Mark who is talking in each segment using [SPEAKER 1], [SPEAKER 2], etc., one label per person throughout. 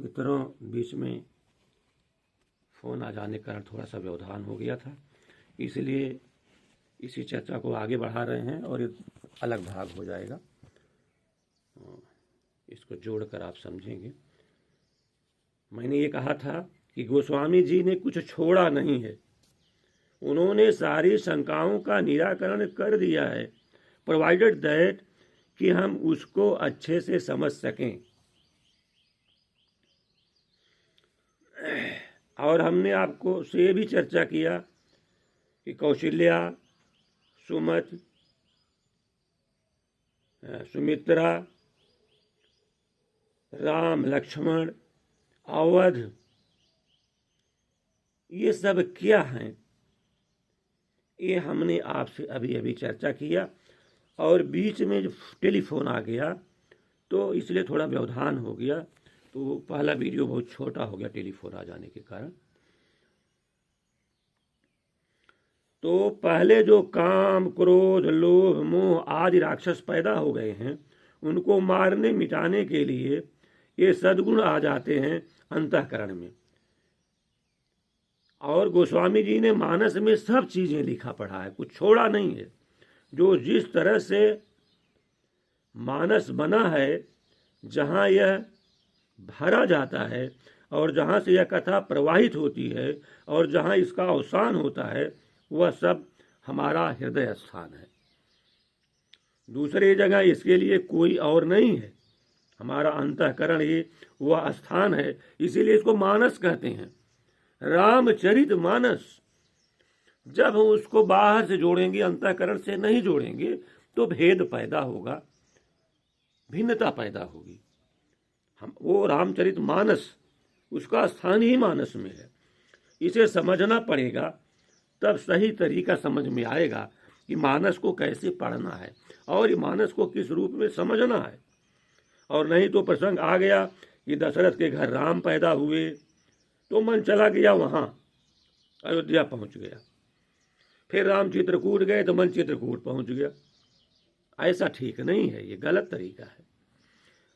[SPEAKER 1] मित्रों, बीच में फ़ोन आ जाने के कारण थोड़ा सा व्यवधान हो गया था, इसलिए इसी चर्चा को आगे बढ़ा रहे हैं और ये अलग भाग हो जाएगा। इसको जोड़कर आप समझेंगे। मैंने ये कहा था कि गोस्वामी जी ने कुछ छोड़ा नहीं है, उन्होंने सारी शंकाओं का निराकरण कर दिया है, प्रोवाइडेड दैट कि हम उसको अच्छे से समझ सकें। और हमने आपको से भी चर्चा किया कि कौशल्या, सुमत, सुमित्रा, राम, लक्ष्मण, अवध, ये सब क्या हैं, ये हमने आपसे अभी अभी चर्चा किया। और बीच में जो टेलीफोन आ गया तो इसलिए थोड़ा व्यवधान हो गया, तो पहला वीडियो बहुत छोटा हो गया टेलीफोन आ जाने के कारण। तो पहले जो काम, क्रोध, लोभ, मोह आदि राक्षस पैदा हो गए हैं, उनको मारने मिटाने के लिए ये सद्गुण आ जाते हैं अंतःकरण में। और गोस्वामी जी ने मानस में सब चीजें लिखा पढ़ा है, कुछ छोड़ा नहीं है। जो जिस तरह से मानस बना है, जहाँ यह भरा जाता है और जहाँ से यह कथा प्रवाहित होती है और जहाँ इसका अवसान होता है, वह सब हमारा हृदय स्थान है। दूसरी जगह इसके लिए कोई और नहीं है, हमारा अंतःकरण ही वह स्थान है, इसीलिए इसको मानस कहते हैं। रामचरित मानस। जब हम उसको बाहर से जोड़ेंगे, अंतःकरण से नहीं जोड़ेंगे, तो भेद पैदा होगा, भिन्नता पैदा होगी। हम वो रामचरित मानस, उसका स्थान ही मानस में है, इसे समझना पड़ेगा, तब सही तरीका समझ में आएगा कि मानस को कैसे पढ़ना है और ये मानस को किस रूप में समझना है। और नहीं तो प्रसंग आ गया कि दशरथ के घर राम पैदा हुए, तो मन चला गया वहां, अयोध्या पहुंच गया। फिर राम चित्रकूट गए तो मन चित्रकूट पहुंच गया। ऐसा ठीक नहीं है, ये गलत तरीका है।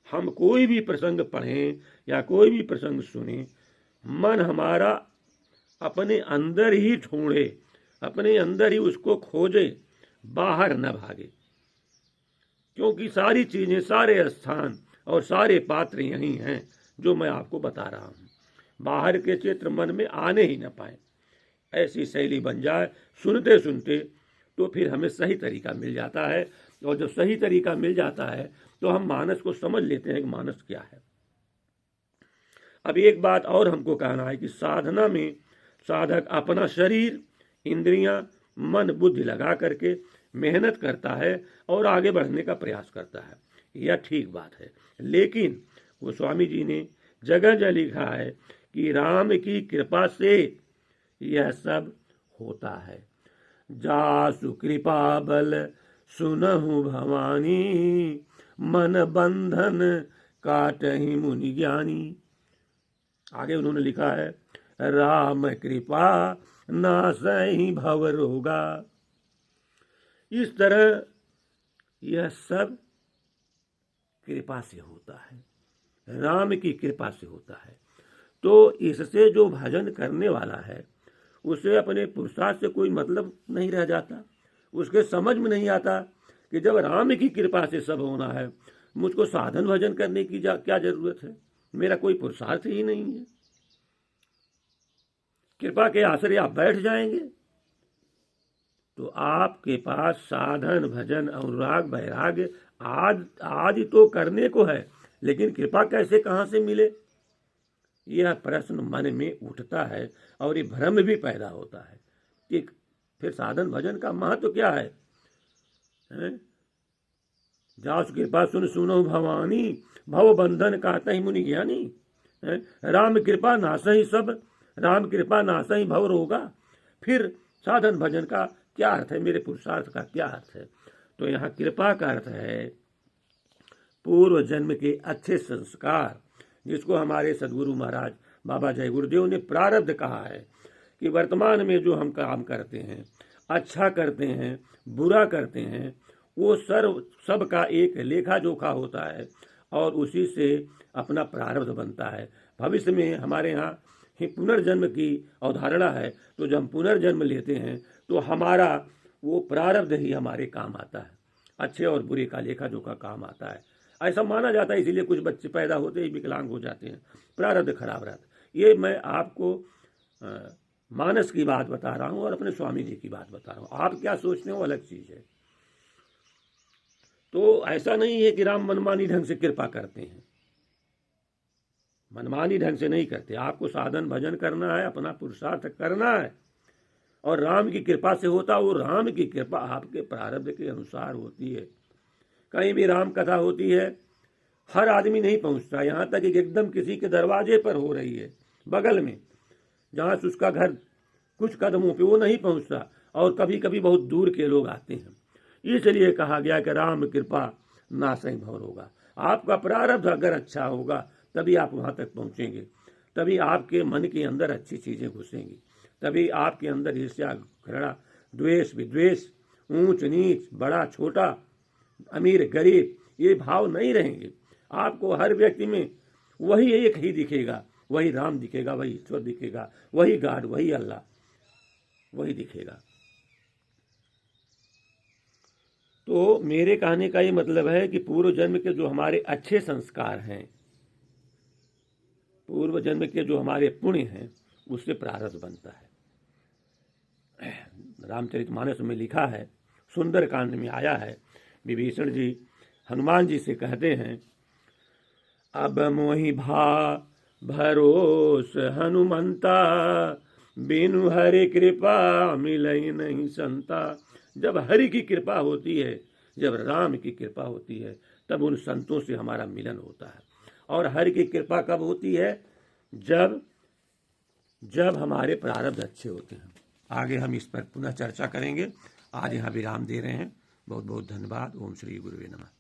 [SPEAKER 1] हम कोई भी प्रसंग पढ़ें या कोई भी प्रसंग सुने, मन हमारा अपने अंदर ही ढूंढे, अपने अंदर ही उसको खोजे, बाहर न भागे। क्योंकि सारी चीजें, सारे स्थान और सारे पात्र यही हैं जो मैं आपको बता रहा हूं। बाहर के चित्र मन में आने ही न पाए, ऐसी शैली बन जाए सुनते सुनते, तो फिर हमें सही तरीका मिल जाता है। और जब सही तरीका मिल जाता है तो हम मानस को समझ लेते हैं कि मानस क्या है। अब एक बात और हमको कहना है कि साधना में साधक अपना शरीर, इंद्रियां, मन, बुद्धि लगा करके मेहनत करता है और आगे बढ़ने का प्रयास करता है, यह ठीक बात है। लेकिन गोस्वामी जी ने जगह जगह लिखा है कि राम की कृपा से यह सब होता है। जासु कृपा बल सुनहु भवानी, मन बंधन काटहि मुनि ज्ञानी। आगे उन्होंने लिखा है, राम कृपा नासहि भव रोगा। इस तरह यह सब कृपा से होता है, राम की कृपा से होता है। तो इससे जो भजन करने वाला है, उसे अपने पुरुषार्थ से कोई मतलब नहीं रह जाता। उसके समझ में नहीं आता कि जब राम की कृपा से सब होना है, मुझको साधन भजन करने की क्या जरूरत है, मेरा कोई पुरुषार्थ ही नहीं है। कृपा के आश्रय आप बैठ जाएंगे तो आपके पास साधन, भजन, अनुराग, वैराग्य आदि तो करने को है, लेकिन कृपा कैसे, कहां से मिले, यह प्रश्न मन में उठता है और ये भ्रम भी पैदा होता है कि फिर साधन भजन का महत्व क्या है? जासु कृपा सुन सुनो भवानी, भव बंधन काटहि मुनि ज्ञानी। राम कृपा नासहि सब, राम कृपा नासहि भव रोगा। फिर साधन भजन का क्या अर्थ है, मेरे पुरुषार्थ का क्या अर्थ है? तो यहाँ कृपा का अर्थ है पूर्व जन्म के अच्छे संस्कार, जिसको हमारे सदगुरु महाराज बाबा जय गुरुदेव ने प्रारब्ध कहा है कि वर्तमान में जो हम काम करते हैं, अच्छा करते हैं, बुरा करते हैं, वो सब का एक लेखा जोखा होता है और उसी से अपना प्रारब्ध बनता है। भविष्य में हमारे यहाँ ही पुनर्जन्म की अवधारणा है, तो जब हम पुनर्जन्म लेते हैं तो हमारा वो प्रारब्ध ही हमारे काम आता है, अच्छे और बुरे का लेखा जोखा काम आता है, ऐसा माना जाता है। इसीलिए कुछ बच्चे पैदा होते ही विकलांग हो जाते हैं, प्रारब्ध खराब रहता है। ये मैं आपको मानस की बात बता रहा हूँ और अपने स्वामी जी की बात बता रहा हूँ। आप क्या सोचते हो अलग चीज़ है। तो ऐसा नहीं है कि राम मनमानी ढंग से कृपा करते हैं, मनमानी ढंग से नहीं करते। आपको साधन भजन करना है, अपना पुरुषार्थ करना है, और राम की कृपा से होता। वो राम की कृपा आपके प्रारब्ध के अनुसार होती है। कहीं भी राम कथा होती है, हर आदमी नहीं पहुंचता, यहाँ तक कि एकदम किसी के दरवाजे पर हो रही है, बगल में, जहाँ से उसका घर कुछ कदमों पे, वो नहीं पहुंचता, और कभी कभी बहुत दूर के लोग आते हैं। इसलिए कहा गया कि राम कृपा नासै भवर होगा। आपका प्रारब्ध अगर अच्छा होगा तभी आप वहाँ तक पहुँचेंगे, तभी आपके मन के अंदर अच्छी चीज़ें घुसेंगी, तभी आपके अंदर ईर्ष्या, घृणा, द्वेष, विद्वेष, ऊंच नीच, बड़ा छोटा, अमीर गरीब, ये भाव नहीं रहेंगे। आपको हर व्यक्ति में वही एक ही दिखेगा, वही राम दिखेगा, वही ईश्वर दिखेगा, वही गॉड, वही अल्लाह, वही दिखेगा। तो मेरे कहने का ये मतलब है कि पूर्व जन्म के जो हमारे अच्छे संस्कार हैं, पूर्व जन्म के जो हमारे पुण्य हैं, उससे प्रारब्ध बनता है। रामचरितमानस में लिखा है, सुंदर कांड में आया है, विभीषण जी हनुमान जी से कहते हैं, अब मोहि भा भरोस हनुमंता, बिनु हरि कृपा मिलई नहीं संता। जब हरि की कृपा होती है, जब राम की कृपा होती है, तब उन संतों से हमारा मिलन होता है। और हरि की कृपा कब होती है? जब हमारे प्रारब्ध अच्छे होते हैं। आगे हम इस पर पुनः चर्चा करेंगे। आज यहाँ विराम दे रहे हैं। बहुत बहुत धन्यवाद। ओम श्री गुरुवे नमः।